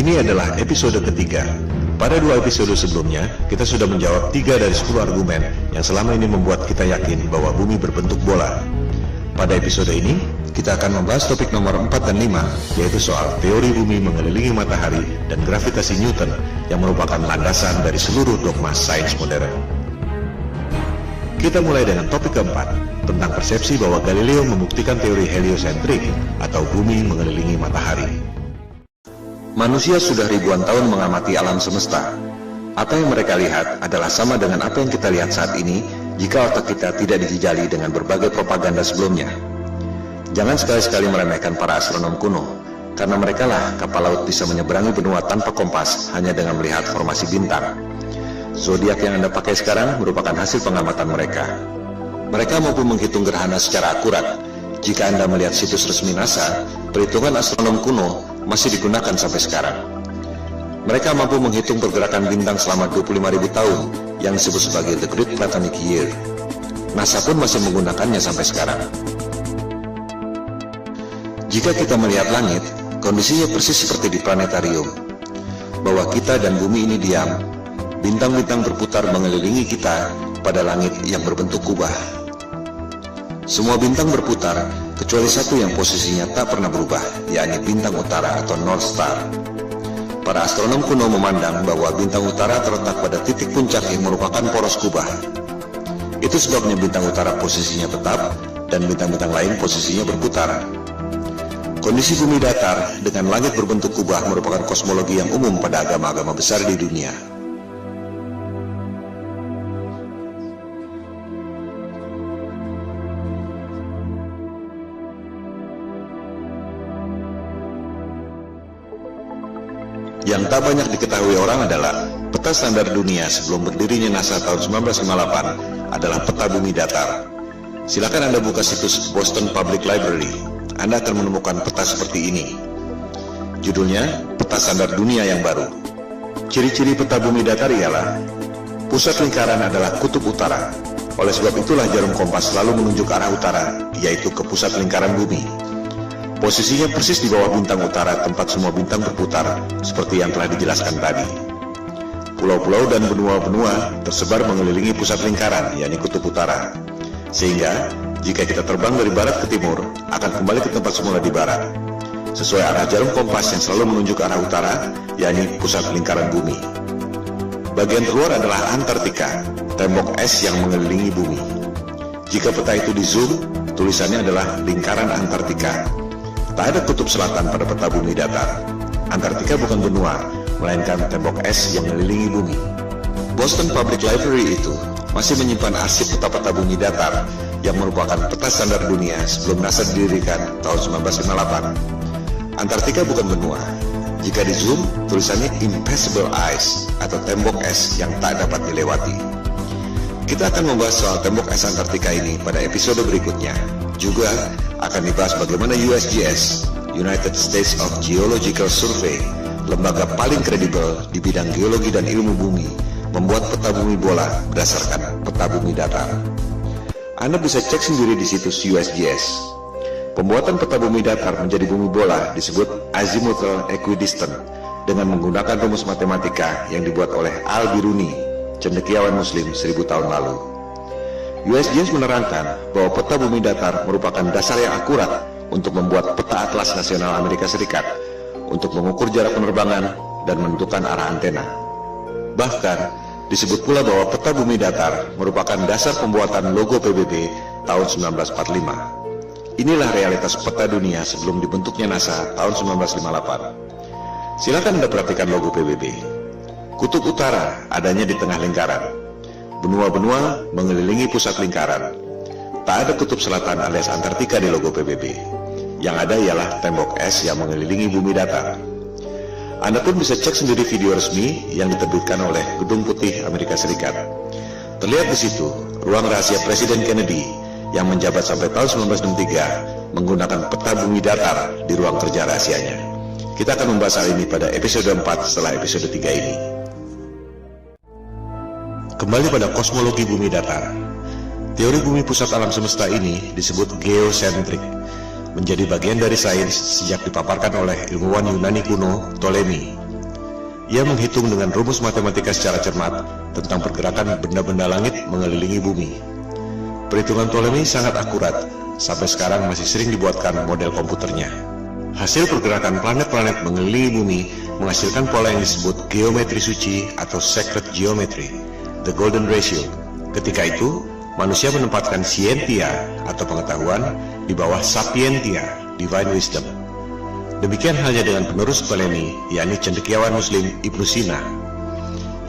Ini adalah episode ketiga. Pada 2 episode sebelumnya, kita sudah menjawab 3 dari 10 argumen yang selama ini membuat kita yakin bahwa bumi berbentuk bola. Pada episode ini, kita akan membahas topik nomor 4 dan 5, yaitu soal teori bumi mengelilingi matahari dan gravitasi Newton yang merupakan landasan dari seluruh dogma sains modern. Kita mulai dengan topik keempat, tentang persepsi bahwa Galileo membuktikan teori heliosentrik atau bumi mengelilingi matahari. Manusia sudah ribuan tahun mengamati alam semesta. Apa yang mereka lihat adalah sama dengan apa yang kita lihat saat ini jika otak kita tidak dijejali dengan berbagai propaganda sebelumnya. Jangan sekali-sekali meremehkan para astronom kuno, karena merekalah kapal laut bisa menyeberangi benua tanpa kompas hanya dengan melihat formasi bintang. Zodiak yang Anda pakai sekarang merupakan hasil pengamatan mereka. Mereka mampu menghitung gerhana secara akurat. Jika Anda melihat situs resmi NASA, perhitungan astronom kuno masih digunakan sampai sekarang. Mereka mampu menghitung pergerakan bintang selama 25.000 tahun yang disebut sebagai The Great Platonic Year. NASA pun masih menggunakannya sampai sekarang. Jika kita melihat langit, kondisinya persis seperti di planetarium, bahwa kita dan bumi ini diam. Bintang-bintang berputar mengelilingi kita pada langit yang berbentuk kubah. Semua bintang berputar, kecuali satu yang posisinya tak pernah berubah, yakni bintang utara atau North Star. Para astronom kuno memandang bahwa bintang utara terletak pada titik puncak yang merupakan poros kubah. Itu sebabnya bintang utara posisinya tetap, dan bintang-bintang lain posisinya berputar. Kondisi bumi datar dengan langit berbentuk kubah merupakan kosmologi yang umum pada agama-agama besar di dunia. Yang tak banyak diketahui orang adalah peta standar dunia sebelum berdirinya NASA tahun 1958 adalah peta bumi datar. Silakan Anda buka situs Boston Public Library. Anda akan menemukan peta seperti ini. Judulnya, Peta Standar Dunia yang Baru. Ciri-ciri peta bumi datar ialah pusat lingkaran adalah kutub utara. Oleh sebab itulah jarum kompas selalu menunjuk arah utara, yaitu ke pusat lingkaran bumi. Posisinya persis di bawah bintang utara tempat semua bintang berputar, seperti yang telah dijelaskan tadi. Pulau-pulau dan benua-benua tersebar mengelilingi pusat lingkaran, yakni kutub utara. Sehingga, jika kita terbang dari barat ke timur, akan kembali ke tempat semula di barat, sesuai arah jarum kompas yang selalu menunjuk arah utara, yakni pusat lingkaran bumi. Bagian terluar adalah Antartika, tembok es yang mengelilingi bumi. Jika peta itu di zoom, tulisannya adalah lingkaran Antartika. Tak ada kutub selatan pada peta bumi datar. Antartika bukan benua, melainkan tembok es yang mengelilingi bumi. Boston Public Library itu masih menyimpan arsip peta-peta bumi datar yang merupakan peta standar dunia sebelum NASA didirikan tahun 1958. Antartika bukan benua. Jika di zoom, tulisannya Impassable Ice atau tembok es yang tak dapat dilewati. Kita akan membahas soal tembok es Antartika ini pada episode berikutnya. Juga akan dibahas bagaimana USGS, United States of Geological Survey, lembaga paling kredibel di bidang geologi dan ilmu bumi, membuat peta bumi bola berdasarkan peta bumi datar. Anda bisa cek sendiri di situs USGS. Pembuatan peta bumi datar menjadi bumi bola disebut azimuthal equidistant dengan menggunakan rumus matematika yang dibuat oleh Al-Biruni, cendekiawan Muslim 1000 tahun lalu. USGS menerangkan bahwa peta bumi datar merupakan dasar yang akurat untuk membuat peta atlas nasional Amerika Serikat untuk mengukur jarak penerbangan dan menentukan arah antena. Bahkan, disebut pula bahwa peta bumi datar merupakan dasar pembuatan logo PBB tahun 1945. Inilah realitas peta dunia sebelum dibentuknya NASA tahun 1958. Silakan Anda perhatikan logo PBB. Kutub utara adanya di tengah lingkaran. Benua-benua mengelilingi pusat lingkaran. Tak ada kutub selatan alias Antartika di logo PBB. Yang ada ialah tembok es yang mengelilingi bumi datar. Anda pun bisa cek sendiri video resmi yang diterbitkan oleh Gedung Putih Amerika Serikat. Terlihat di situ ruang rahasia Presiden Kennedy yang menjabat sampai tahun 1963 menggunakan peta bumi datar di ruang kerja rahasianya. Kita akan membahas hal ini pada episode 4 setelah episode 3 ini. Kembali pada kosmologi bumi datar. Teori bumi pusat alam semesta ini disebut geosentrik, menjadi bagian dari sains sejak dipaparkan oleh ilmuwan Yunani kuno Ptolemy Ia menghitung dengan rumus matematika secara cermat tentang pergerakan benda-benda langit mengelilingi bumi. Perhitungan Ptolemei sangat akurat, sampai sekarang masih sering dibuatkan model komputernya. Hasil pergerakan planet-planet mengelilingi bumi menghasilkan pola yang disebut geometri suci atau sacred geometry, the golden ratio. Ketika itu, manusia menempatkan scientia atau pengetahuan di bawah sapientia, divine wisdom. Demikian halnya dengan penerus Ptolemei, yakni cendekiawan Muslim Ibnu Sina.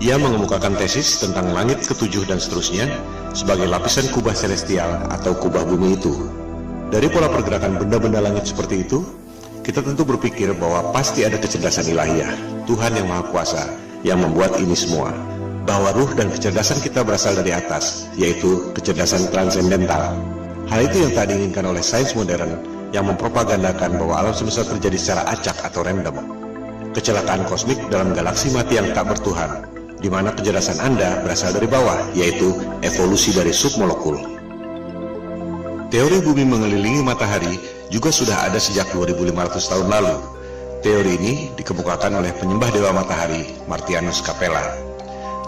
Ia mengemukakan tesis tentang langit ketujuh dan seterusnya sebagai lapisan kubah celestial atau kubah bumi itu. Dari pola pergerakan benda-benda langit seperti itu, kita tentu berpikir bahwa pasti ada kecerdasan ilahiyah, Tuhan yang Maha Kuasa, yang membuat ini semua. Bahwa ruh dan kecerdasan kita berasal dari atas, yaitu kecerdasan transendental. Hal itu yang tak diinginkan oleh sains modern yang mempropagandakan bahwa alam semesta terjadi secara acak atau random. Kecelakaan kosmik dalam galaksi mati yang tak bertuhan, di mana kecerdasan Anda berasal dari bawah, yaitu evolusi dari submolekul. Teori bumi mengelilingi matahari juga sudah ada sejak 2500 tahun lalu. Teori ini dikemukakan oleh penyembah dewa matahari, Martianus Capella.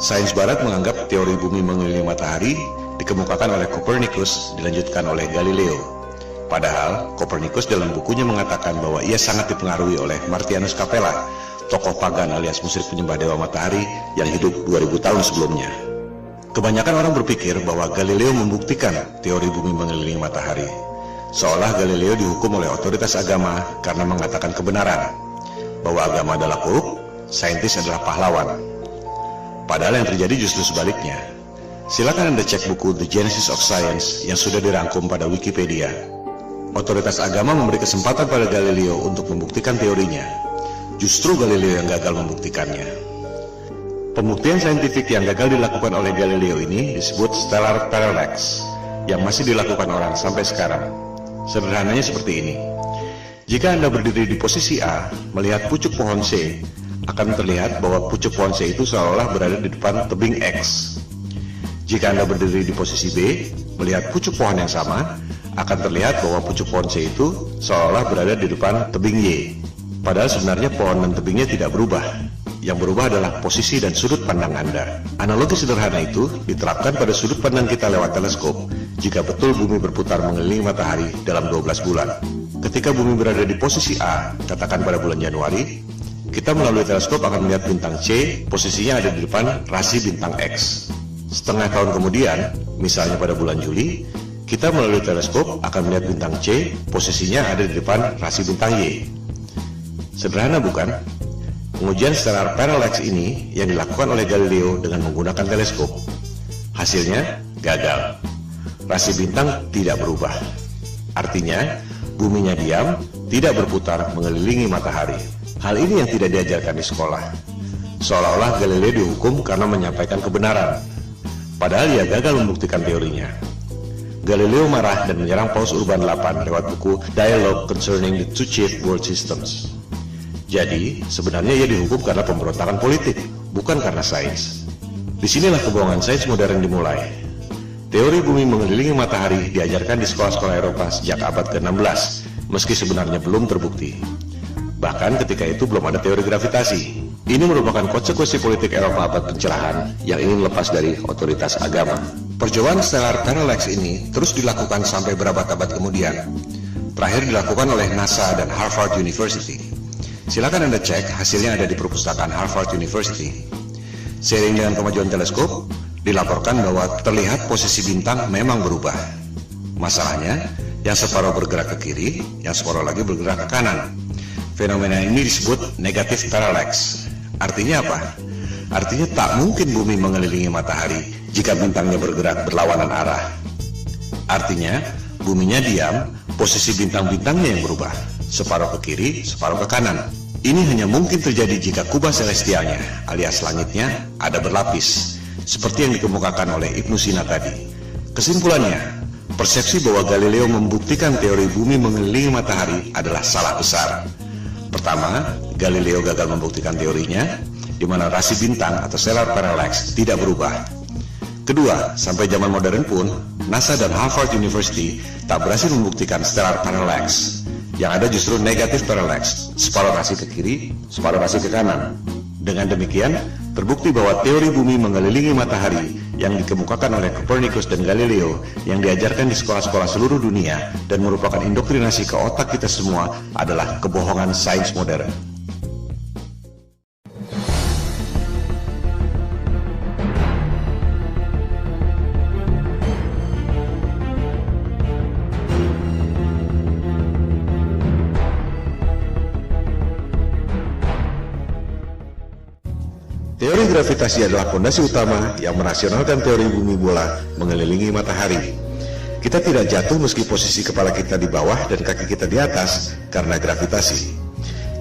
Sains barat menganggap teori bumi mengelilingi matahari dikemukakan oleh Copernicus, dilanjutkan oleh Galileo. Padahal Copernicus dalam bukunya mengatakan bahwa ia sangat dipengaruhi oleh Martianus Capella, tokoh pagan alias musyrik penyembah dewa matahari yang hidup 2000 tahun sebelumnya. Kebanyakan orang berpikir bahwa Galileo membuktikan teori bumi mengelilingi matahari, seolah Galileo dihukum oleh otoritas agama karena mengatakan kebenaran, bahwa agama adalah korup, saintis adalah pahlawan. Padahal yang terjadi justru sebaliknya. Silakan Anda cek buku The Genesis of Science yang sudah dirangkum pada Wikipedia. Otoritas agama memberi kesempatan pada Galileo untuk membuktikan teorinya. Justru Galileo yang gagal membuktikannya. Pembuktian saintifik yang gagal dilakukan oleh Galileo ini disebut stellar parallax, yang masih dilakukan orang sampai sekarang. Sederhananya seperti ini. Jika Anda berdiri di posisi A, melihat pucuk pohon C, akan terlihat bahwa pucuk pohon C itu seolah berada di depan tebing X. Jika Anda berdiri di posisi B, melihat pucuk pohon yang sama, akan terlihat bahwa pucuk pohon C itu seolah berada di depan tebing Y. Padahal sebenarnya pohon dan tebingnya tidak berubah. Yang berubah adalah posisi dan sudut pandang Anda. Analogi sederhana itu diterapkan pada sudut pandang kita lewat teleskop, jika betul bumi berputar mengelilingi matahari dalam 12 bulan. Ketika bumi berada di posisi A, katakan pada bulan Januari, kita melalui teleskop akan melihat bintang C, posisinya ada di depan rasi bintang X. Setengah tahun kemudian, misalnya pada bulan Juli, kita melalui teleskop akan melihat bintang C, posisinya ada di depan rasi bintang Y. Sederhana bukan? Pengujian stellar parallax ini yang dilakukan oleh Galileo dengan menggunakan teleskop. Hasilnya gagal. Rasi bintang tidak berubah. Artinya, buminya diam, tidak berputar mengelilingi matahari. Hal ini yang tidak diajarkan di sekolah. Seolah-olah Galileo dihukum karena menyampaikan kebenaran. Padahal ia gagal membuktikan teorinya. Galileo marah dan menyerang Paus Urban VIII lewat buku Dialogue Concerning the Two Chief World Systems. Jadi, sebenarnya ia dihukum karena pemberontakan politik, bukan karena sains. Disinilah kebohongan sains modern dimulai. Teori bumi mengelilingi matahari diajarkan di sekolah-sekolah Eropa sejak abad ke-16, meski sebenarnya belum terbukti. Bahkan ketika itu belum ada teori gravitasi. Ini merupakan konsekuensi politik Eropa abad pencerahan yang ingin lepas dari otoritas agama. Percobaan stellar parallax ini terus dilakukan sampai berabad-abad kemudian. Terakhir dilakukan oleh NASA dan Harvard University. Silakan Anda cek, hasilnya ada di perpustakaan Harvard University. Seiring dengan kemajuan teleskop, dilaporkan bahwa terlihat posisi bintang memang berubah. Masalahnya, yang separuh bergerak ke kiri, yang separuh lagi bergerak ke kanan. Fenomena ini disebut negative parallax. Artinya apa? Artinya tak mungkin bumi mengelilingi matahari jika bintangnya bergerak berlawanan arah. Artinya, buminya diam, posisi bintang-bintangnya yang berubah. Separuh ke kiri, separuh ke kanan. Ini hanya mungkin terjadi jika kubah celestialnya, alias langitnya, ada berlapis, seperti yang dikemukakan oleh Ibnu Sina tadi. Kesimpulannya, persepsi bahwa Galileo membuktikan teori bumi mengelilingi matahari adalah salah besar. Pertama, Galileo gagal membuktikan teorinya, di mana rasi bintang atau stellar parallax tidak berubah. Kedua, sampai zaman modern pun, NASA dan Harvard University tak berhasil membuktikan stellar parallax. Yang ada justru negatif parallax, separuh rasi ke kiri, separuh rasi ke kanan. Dengan demikian, terbukti bahwa teori bumi mengelilingi matahari yang dikemukakan oleh Copernicus dan Galileo yang diajarkan di sekolah-sekolah seluruh dunia dan merupakan indoktrinasi ke otak kita semua adalah kebohongan sains modern. Teori gravitasi adalah fondasi utama yang merasionalkan teori bumi bola mengelilingi matahari. Kita tidak jatuh meski posisi kepala kita di bawah dan kaki kita di atas karena gravitasi.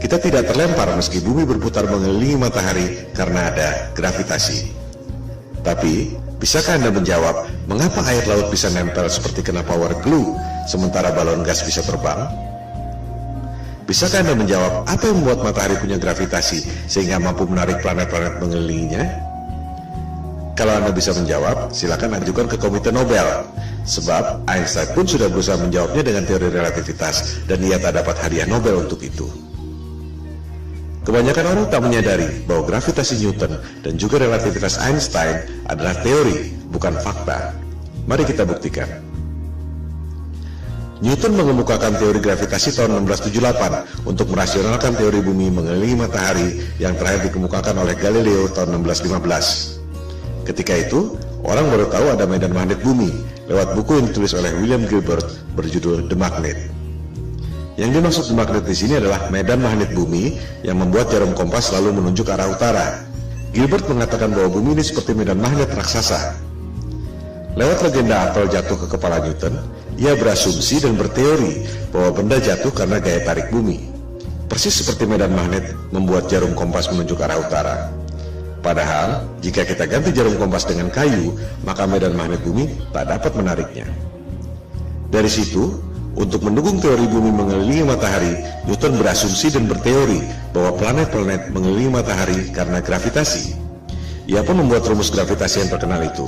Kita tidak terlempar meski bumi berputar mengelilingi matahari karena ada gravitasi. Tapi, bisakah Anda menjawab mengapa air laut bisa nempel seperti kena power glue sementara balon gas bisa terbang? Bisakah Anda menjawab apa yang membuat matahari punya gravitasi sehingga mampu menarik planet-planet mengelilinginya? Kalau Anda bisa menjawab, silakan ajukan ke Komite Nobel. Sebab Einstein pun sudah berusaha menjawabnya dengan teori relativitas dan ia tak dapat hadiah Nobel untuk itu. Kebanyakan orang tak menyadari bahwa gravitasi Newton dan juga relativitas Einstein adalah teori, bukan fakta. Mari kita buktikan. Newton mengemukakan teori gravitasi tahun 1678 untuk merasionalkan teori bumi mengelilingi matahari yang terakhir dikemukakan oleh Galileo tahun 1615. Ketika itu, orang baru tahu ada medan magnet bumi lewat buku yang ditulis oleh William Gilbert berjudul The Magnet. Yang dimaksud The Magnet di sini adalah medan magnet bumi yang membuat jarum kompas selalu menunjuk ke arah utara. Gilbert mengatakan bahwa bumi ini seperti medan magnet raksasa. Lewat legenda apel jatuh ke kepala Newton, ia berasumsi dan berteori bahwa benda jatuh karena gaya tarik bumi. Persis seperti medan magnet membuat jarum kompas menunjuk arah utara. Padahal, jika kita ganti jarum kompas dengan kayu, maka medan magnet bumi tak dapat menariknya. Dari situ, untuk mendukung teori bumi mengelilingi matahari, Newton berasumsi dan berteori bahwa planet-planet mengelilingi matahari karena gravitasi. Ia pun membuat rumus gravitasi yang terkenal itu.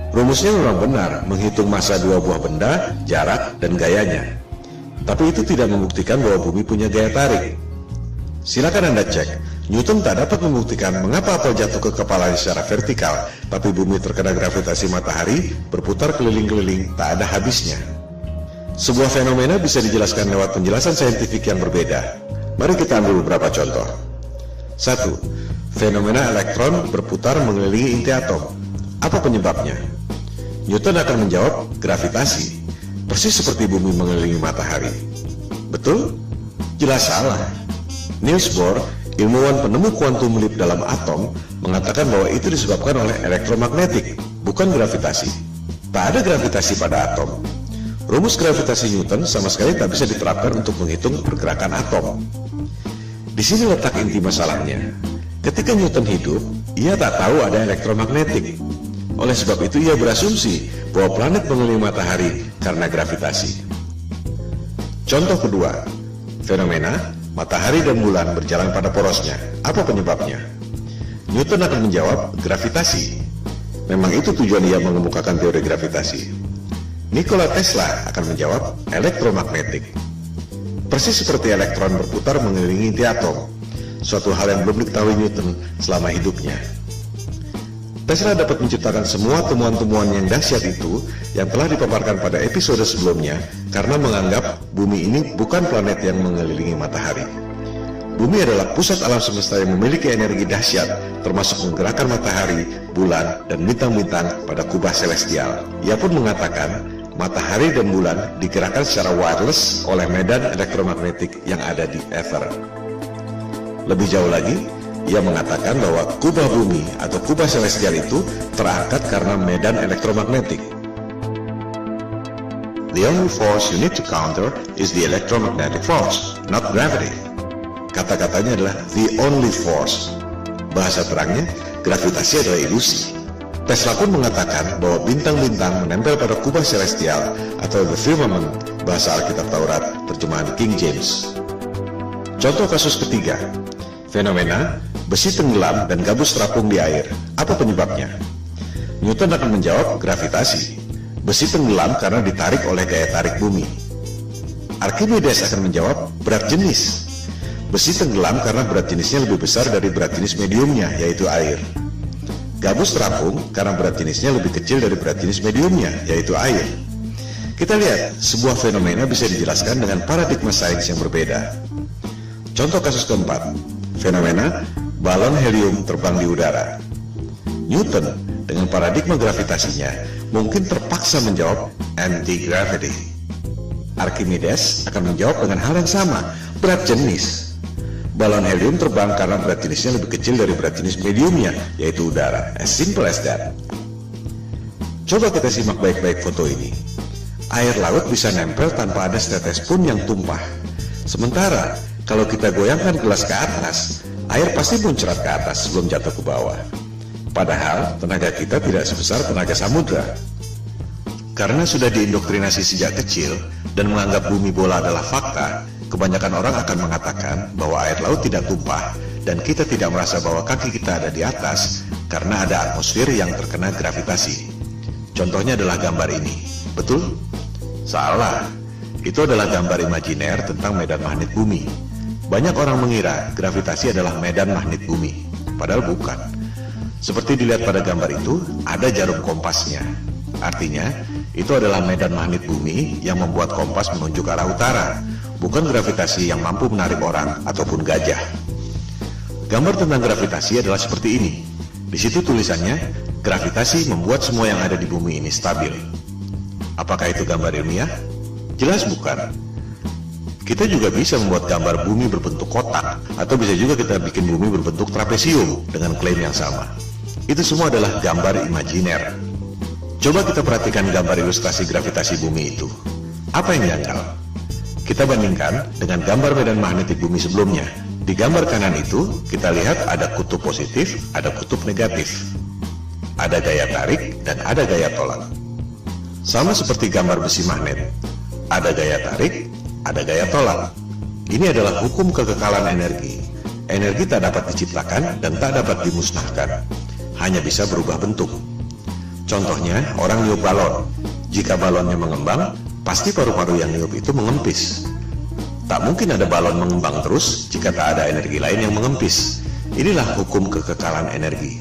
Rumusnya memang benar, menghitung massa dua buah benda, jarak, dan gayanya. Tapi itu tidak membuktikan bahwa bumi punya gaya tarik. Silakan Anda cek, Newton tak dapat membuktikan mengapa apel jatuh ke kepalanya secara vertikal, tapi bumi terkena gravitasi matahari, berputar keliling-keliling, tak ada habisnya. Sebuah fenomena bisa dijelaskan lewat penjelasan saintifik yang berbeda. Mari kita ambil beberapa contoh. 1. Fenomena elektron berputar mengelilingi inti atom. Apa penyebabnya? Newton akan menjawab gravitasi, persis seperti bumi mengelilingi matahari. Betul? Jelas salah. Niels Bohr, ilmuwan penemu kuantum leap dalam atom, mengatakan bahwa itu disebabkan oleh elektromagnetik, bukan gravitasi. Tak ada gravitasi pada atom. Rumus gravitasi Newton sama sekali tak bisa diterapkan untuk menghitung pergerakan atom. Di sini letak inti masalahnya. Ketika Newton hidup, ia tak tahu ada elektromagnetik. Oleh sebab itu ia berasumsi bahwa planet mengelilingi matahari karena gravitasi. Contoh kedua, fenomena matahari dan bulan berjalan pada porosnya. Apa penyebabnya? Newton akan menjawab gravitasi. Memang itu tujuan ia mengemukakan teori gravitasi. Nikola Tesla akan menjawab elektromagnetik. Persis seperti elektron berputar mengelilingi inti atom, suatu hal yang belum diketahui Newton selama hidupnya. Tesla dapat menciptakan semua temuan-temuan yang dahsyat itu yang telah dipaparkan pada episode sebelumnya karena menganggap bumi ini bukan planet yang mengelilingi matahari. Bumi adalah pusat alam semesta yang memiliki energi dahsyat, termasuk menggerakkan matahari, bulan, dan bintang-bintang pada kubah celestial. Ia pun mengatakan matahari dan bulan digerakkan secara wireless oleh medan elektromagnetik yang ada di ether. Lebih jauh lagi, ia mengatakan bahwa kubah bumi atau kubah celestial itu terangkat karena medan elektromagnetik. The only force you need to counter is the electromagnetic force, not gravity. Kata-katanya adalah the only force. Bahasa terangnya, gravitasi adalah ilusi. Tesla pun mengatakan bahwa bintang-bintang menempel pada kubah celestial atau the firmament, bahasa Alkitab Taurat, terjemahan King James. Contoh kasus ketiga, fenomena besi tenggelam dan gabus terapung di air. Apa penyebabnya? Newton akan menjawab gravitasi. Besi tenggelam karena ditarik oleh gaya tarik bumi. Archimedes akan menjawab berat jenis. Besi tenggelam karena berat jenisnya lebih besar dari berat jenis mediumnya, yaitu air. Gabus terapung karena berat jenisnya lebih kecil dari berat jenis mediumnya, yaitu air. Kita lihat, sebuah fenomena bisa dijelaskan dengan paradigma sains yang berbeda. Contoh kasus keempat, fenomena balon helium terbang di udara. Newton dengan paradigma gravitasinya mungkin terpaksa menjawab anti-gravity. Archimedes akan menjawab dengan hal yang sama, berat jenis. Balon helium terbang karena berat jenisnya lebih kecil dari berat jenis mediumnya, yaitu udara. As simple as that. Coba kita simak baik-baik foto ini. Air laut bisa nempel tanpa ada setetes pun yang tumpah. Sementara, kalau kita goyangkan gelas ke atas, air pasti muncrat ke atas sebelum jatuh ke bawah. Padahal, tenaga kita tidak sebesar tenaga samudra. Karena sudah diindoktrinasi sejak kecil dan menganggap bumi bola adalah fakta, kebanyakan orang akan mengatakan bahwa air laut tidak tumpah dan kita tidak merasa bahwa kaki kita ada di atas karena ada atmosfer yang terkena gravitasi. Contohnya adalah gambar ini. Betul? Salah. Itu adalah gambar imajiner tentang medan magnet bumi. Banyak orang mengira gravitasi adalah medan magnet bumi, padahal bukan. Seperti dilihat pada gambar itu, ada jarum kompasnya. Artinya, itu adalah medan magnet bumi yang membuat kompas menunjuk arah utara, bukan gravitasi yang mampu menarik orang ataupun gajah. Gambar tentang gravitasi adalah seperti ini. Di situ tulisannya, gravitasi membuat semua yang ada di bumi ini stabil. Apakah itu gambar ilmiah? Jelas bukan. Kita juga bisa membuat gambar bumi berbentuk kotak, atau bisa juga kita bikin bumi berbentuk trapesium dengan klaim yang sama. Itu semua adalah gambar imajiner. Coba kita perhatikan gambar ilustrasi gravitasi bumi itu. Apa yang janggal? Kita bandingkan dengan gambar medan magnetik bumi sebelumnya. Di gambar kanan itu, kita lihat ada kutub positif, ada kutub negatif. Ada gaya tarik, dan ada gaya tolak. Sama seperti gambar besi magnet. Ada gaya tarik, ada gaya tolak. Ini adalah hukum kekekalan energi. Energi tak dapat diciptakan dan tak dapat dimusnahkan. Hanya bisa berubah bentuk. Contohnya, orang niup balon. Jika balonnya mengembang, pasti paru-paru yang niup itu mengempis. Tak mungkin ada balon mengembang terus jika tak ada energi lain yang mengempis. Inilah hukum kekekalan energi.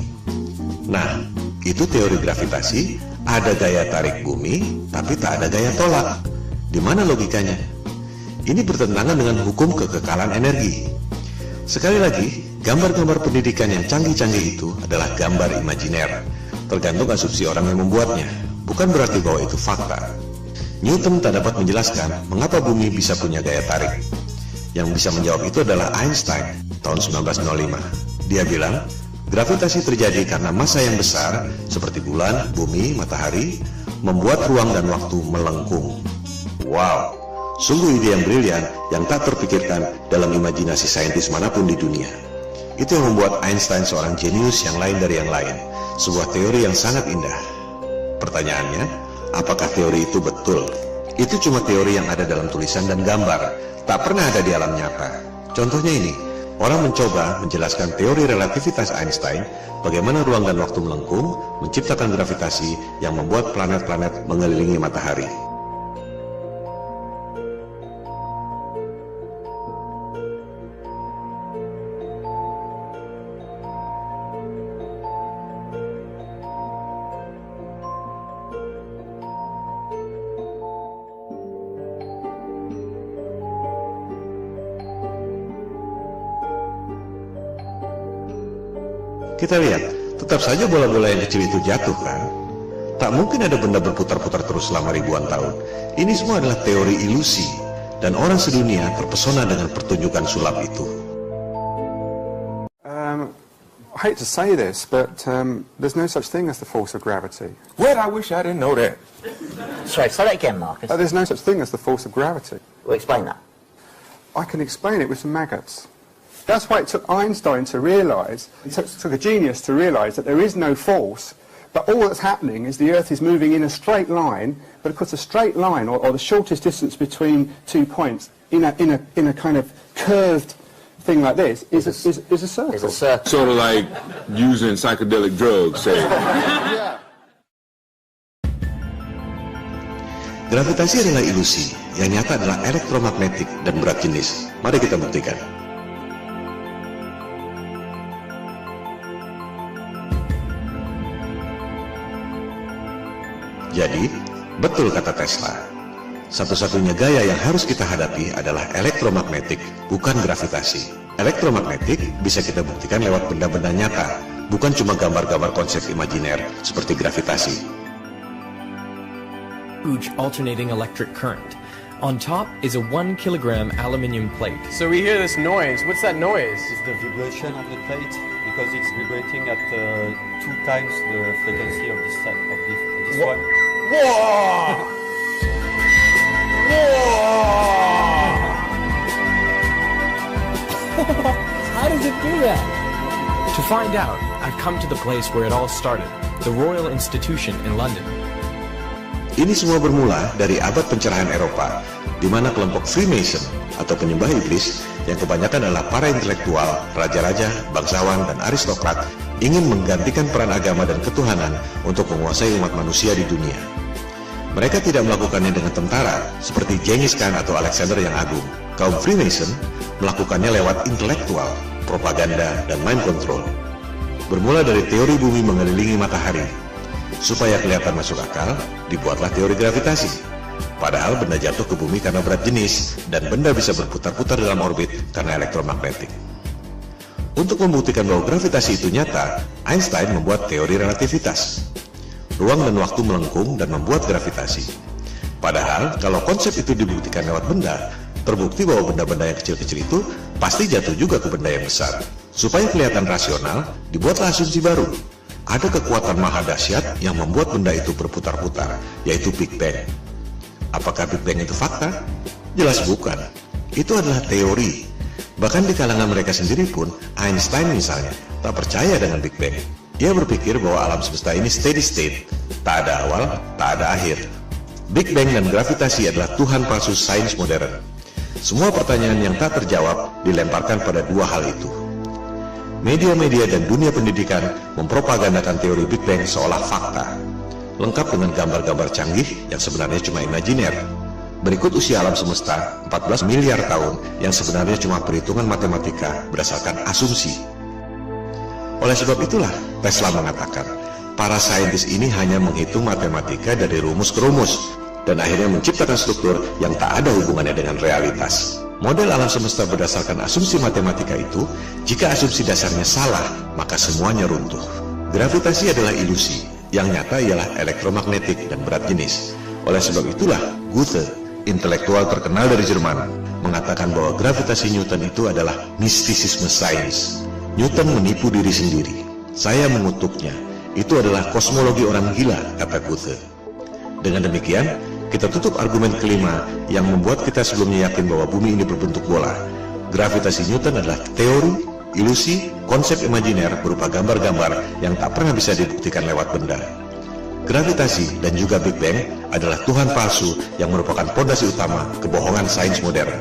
Nah, itu teori gravitasi. Ada gaya tarik bumi, tapi tak ada gaya tolak. Di mana logikanya? Ini bertentangan dengan hukum kekekalan energi. Sekali lagi, gambar-gambar pendidikan yang canggih-canggih itu adalah gambar imajiner. Tergantung asumsi orang yang membuatnya. Bukan berarti bahwa itu fakta. Newton tak dapat menjelaskan mengapa bumi bisa punya gaya tarik. Yang bisa menjawab itu adalah Einstein tahun 1905. Dia bilang, gravitasi terjadi karena massa yang besar seperti bulan, bumi, matahari membuat ruang dan waktu melengkung. Wow, sungguh ide yang brilian yang tak terpikirkan dalam imajinasi saintis manapun di dunia. Itu yang membuat Einstein seorang jenius yang lain dari yang lain. Sebuah teori yang sangat indah. Pertanyaannya, apakah teori itu betul? Itu cuma teori yang ada dalam tulisan dan gambar, tak pernah ada di alam nyata. Contohnya ini. Orang mencoba menjelaskan teori relativitas Einstein, bagaimana ruang dan waktu melengkung, menciptakan gravitasi yang membuat planet-planet mengelilingi matahari. Kita lihat, tetap saja bola-bola yang kecil itu jatuh kan? Tak mungkin ada benda berputar-putar terus selama ribuan tahun. Ini semua adalah teori ilusi, dan orang sedunia terpesona dengan pertunjukan sulap itu. I hate to say this, but there's no such thing as the force of gravity. Well, I wish I didn't know that. Sorry, say that again, Marcus. There's no such thing as the force of gravity. Well, explain that. I can explain it with some maggots. That's why it took Einstein to realise, it took a genius to realise that there is no force, but all that's happening is the Earth is moving in a straight line, but of course a straight line, or the shortest distance between 2 points, in a kind of curved thing like this, is a circle. It's a circle. Sort of like using psychedelic drugs, say. Gravitasi adalah ilusi, yang nyata adalah elektromagnetik dan berat jenis. Mari kita buktikan. Jadi, betul kata Tesla. Satu-satunya gaya yang harus kita hadapi adalah elektromagnetik, bukan gravitasi. Elektromagnetik bisa kita buktikan lewat benda-benda nyata, bukan cuma gambar-gambar konsep imajiner seperti gravitasi. Huge alternating electric current. On top is a 1 kilogram aluminium plate. So we hear this noise. What's that noise? It's the vibration of the plate because it's vibrating at 2 times the frequency of this one. Whoa! How does it do that? To find out, I've come to the place where it all started, the Royal Institution in London. Ini semua bermula dari abad pencerahan Eropa, di mana kelompok Freemason atau penyembah iblis yang kebanyakan adalah para intelektual, raja-raja, bangsawan, dan aristokrat ingin menggantikan peran agama dan ketuhanan untuk menguasai umat manusia di dunia. Mereka tidak melakukannya dengan tentara seperti Genghis Khan atau Alexander yang Agung. Kaum Freemason melakukannya lewat intelektual, propaganda, dan mind control. Bermula dari teori bumi mengelilingi matahari. Supaya kelihatan masuk akal, dibuatlah teori gravitasi. Padahal benda jatuh ke bumi karena berat jenis, dan benda bisa berputar-putar dalam orbit karena elektromagnetik. Untuk membuktikan bahwa gravitasi itu nyata, Einstein membuat teori relativitas. Ruang dan waktu melengkung dan membuat gravitasi. Padahal, kalau konsep itu dibuktikan lewat benda, terbukti bahwa benda-benda yang kecil-kecil itu pasti jatuh juga ke benda yang besar. Supaya kelihatan rasional, dibuatlah asumsi baru. Ada kekuatan maha dahsyat yang membuat benda itu berputar-putar, yaitu Big Bang. Apakah Big Bang itu fakta? Jelas bukan. Itu adalah teori. Bahkan di kalangan mereka sendiri pun, Einstein misalnya, tak percaya dengan Big Bang. Ia berpikir bahwa alam semesta ini steady state, tak ada awal, tak ada akhir. Big Bang dan gravitasi adalah Tuhan palsu sains modern. Semua pertanyaan yang tak terjawab dilemparkan pada dua hal itu. Media-media dan dunia pendidikan mempropagandakan teori Big Bang seolah fakta, lengkap dengan gambar-gambar canggih yang sebenarnya cuma imajiner. Berikut usia alam semesta 14 miliar tahun yang sebenarnya cuma perhitungan matematika berdasarkan asumsi. Oleh sebab itulah Tesla mengatakan, para saintis ini hanya menghitung matematika dari rumus ke rumus, dan akhirnya menciptakan struktur yang tak ada hubungannya dengan realitas. Model alam semesta berdasarkan asumsi matematika itu, jika asumsi dasarnya salah, maka semuanya runtuh. Gravitasi adalah ilusi, yang nyata ialah elektromagnetik dan berat jenis. Oleh sebab itulah, Goethe, intelektual terkenal dari Jerman, mengatakan bahwa gravitasi Newton itu adalah mistisisme sains. Newton menipu diri sendiri. Saya mengutuknya. Itu adalah kosmologi orang gila, kata Goethe. Dengan demikian, kita tutup argumen kelima yang membuat kita sebelumnya yakin bahwa bumi ini berbentuk bola. Gravitasi Newton adalah teori, ilusi, konsep imajiner berupa gambar-gambar yang tak pernah bisa dibuktikan lewat benda. Gravitasi dan juga Big Bang adalah Tuhan palsu yang merupakan fondasi utama kebohongan sains modern.